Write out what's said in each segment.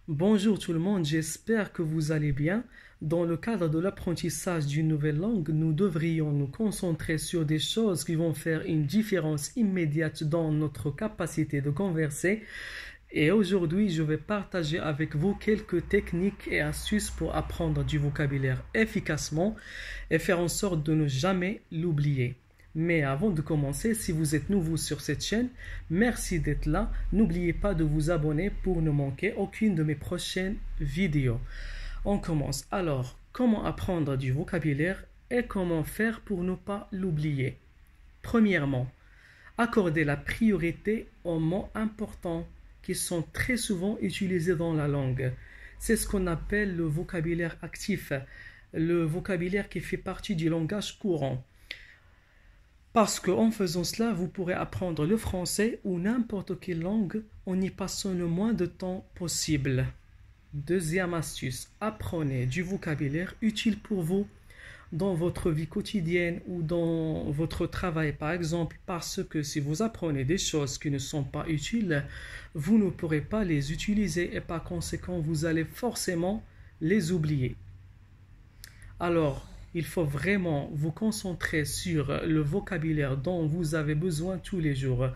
Bonjour tout le monde, j'espère que vous allez bien. Dans le cadre de l'apprentissage d'une nouvelle langue, nous devrions nous concentrer sur des choses qui vont faire une différence immédiate dans notre capacité de converser. Et aujourd'hui, je vais partager avec vous quelques techniques et astuces pour apprendre du vocabulaire efficacement et faire en sorte de ne jamais l'oublier. Mais avant de commencer, si vous êtes nouveau sur cette chaîne, merci d'être là. N'oubliez pas de vous abonner pour ne manquer aucune de mes prochaines vidéos. On commence. Alors, comment apprendre du vocabulaire et comment faire pour ne pas l'oublier? Premièrement, accordez la priorité aux mots importants qui sont très souvent utilisés dans la langue. C'est ce qu'on appelle le vocabulaire actif, le vocabulaire qui fait partie du langage courant. Parce qu'en faisant cela, vous pourrez apprendre le français ou n'importe quelle langue en y passant le moins de temps possible. Deuxième astuce, apprenez du vocabulaire utile pour vous dans votre vie quotidienne ou dans votre travail par exemple, parce que si vous apprenez des choses qui ne sont pas utiles, vous ne pourrez pas les utiliser et par conséquent, vous allez forcément les oublier. Alors, il faut vraiment vous concentrer sur le vocabulaire dont vous avez besoin tous les jours.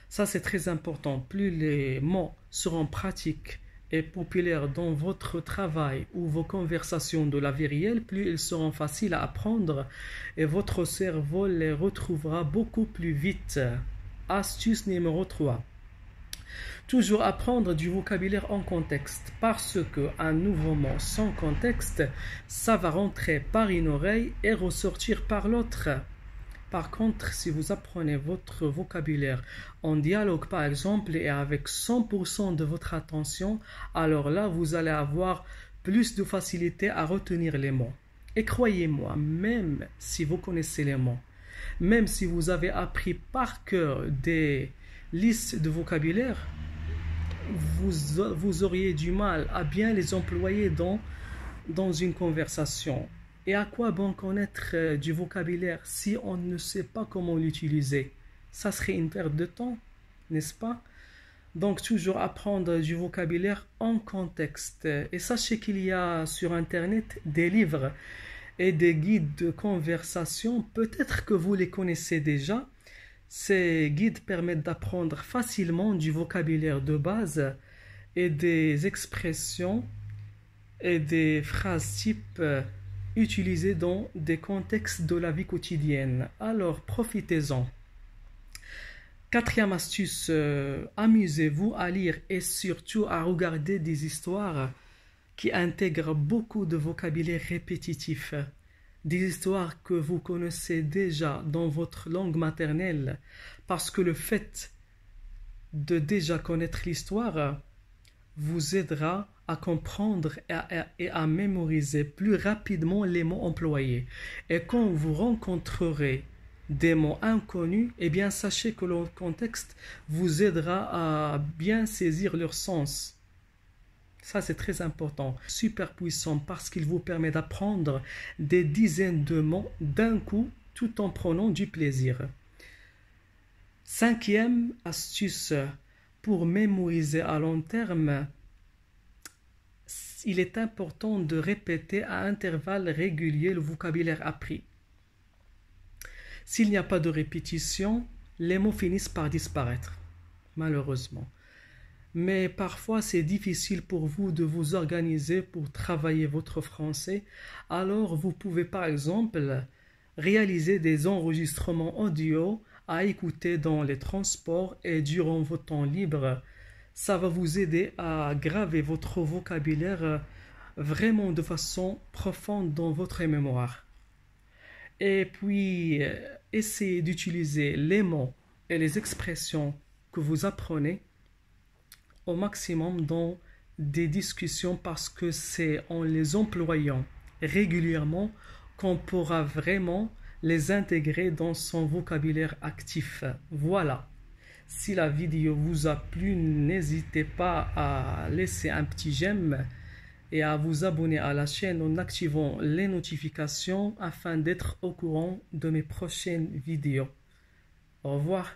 Ça, c'est très important. Plus les mots seront pratiques et populaires dans votre travail ou vos conversations de la vie réelle, plus ils seront faciles à apprendre et votre cerveau les retrouvera beaucoup plus vite. Astuce numéro 3. Toujours apprendre du vocabulaire en contexte, parce qu'un nouveau mot sans contexte, ça va rentrer par une oreille et ressortir par l'autre. Par contre, si vous apprenez votre vocabulaire en dialogue par exemple et avec 100% de votre attention, alors là, vous allez avoir plus de facilité à retenir les mots. Et croyez-moi, même si vous connaissez les mots, même si vous avez appris par cœur des listes de vocabulaire, vous auriez du mal à bien les employer dans une conversation. Et à quoi bon connaître du vocabulaire si on ne sait pas comment l'utiliser? Ça serait une perte de temps, n'est-ce pas? Donc toujours apprendre du vocabulaire en contexte. Et sachez qu'il y a sur Internet des livres et des guides de conversation. Peut-être que vous les connaissez déjà. Ces guides permettent d'apprendre facilement du vocabulaire de base et des expressions et des phrases types utilisées dans des contextes de la vie quotidienne. Alors, profitez-en. Quatrième astuce, amusez-vous à lire et surtout à regarder des histoires qui intègrent beaucoup de vocabulaire répétitif. Des histoires que vous connaissez déjà dans votre langue maternelle, parce que le fait de déjà connaître l'histoire vous aidera à comprendre et à mémoriser plus rapidement les mots employés. Et quand vous rencontrerez des mots inconnus, eh bien sachez que le contexte vous aidera à bien saisir leur sens. Ça, c'est très important, super puissant parce qu'il vous permet d'apprendre des dizaines de mots d'un coup tout en prenant du plaisir. Cinquième astuce pour mémoriser à long terme, il est important de répéter à intervalles réguliers le vocabulaire appris. S'il n'y a pas de répétition, les mots finissent par disparaître, malheureusement. Mais parfois c'est difficile pour vous de vous organiser pour travailler votre français, alors vous pouvez par exemple réaliser des enregistrements audio à écouter dans les transports et durant vos temps libres. Ça va vous aider à graver votre vocabulaire vraiment de façon profonde dans votre mémoire. Et puis, essayez d'utiliser les mots et les expressions que vous apprenez au maximum dans des discussions parce que c'est en les employant régulièrement qu'on pourra vraiment les intégrer dans son vocabulaire actif. Voilà. Si la vidéo vous a plu, n'hésitez pas à laisser un petit j'aime et à vous abonner à la chaîne en activant les notifications afin d'être au courant de mes prochaines vidéos. Au revoir.